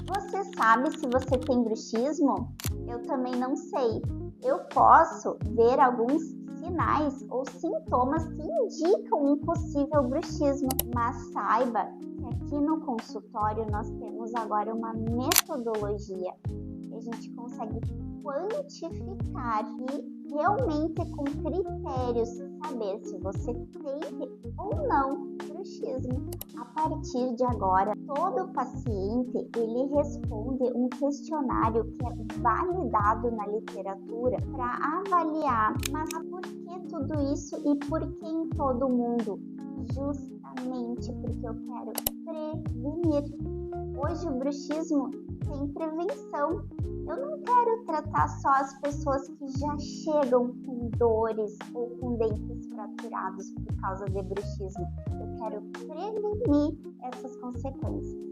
Você sabe se você tem bruxismo? Eu também não sei. Eu posso ver alguns sinais ou sintomas que indicam um possível bruxismo, mas saiba que aqui no consultório nós temos agora uma metodologia que a gente consegue quantificar e realmente com critérios saber se você tem ou não bruxismo. A partir de agora, todo paciente ele responde um questionário que é validado na literatura para avaliar, mas por que tudo isso e por que em todo mundo? Justamente porque eu quero prevenir. Hoje o bruxismo tem prevenção. Eu não quero tratar só as pessoas que já chegam com dores ou com dentes fraturados por causa de bruxismo. Eu quero prevenir essas consequências.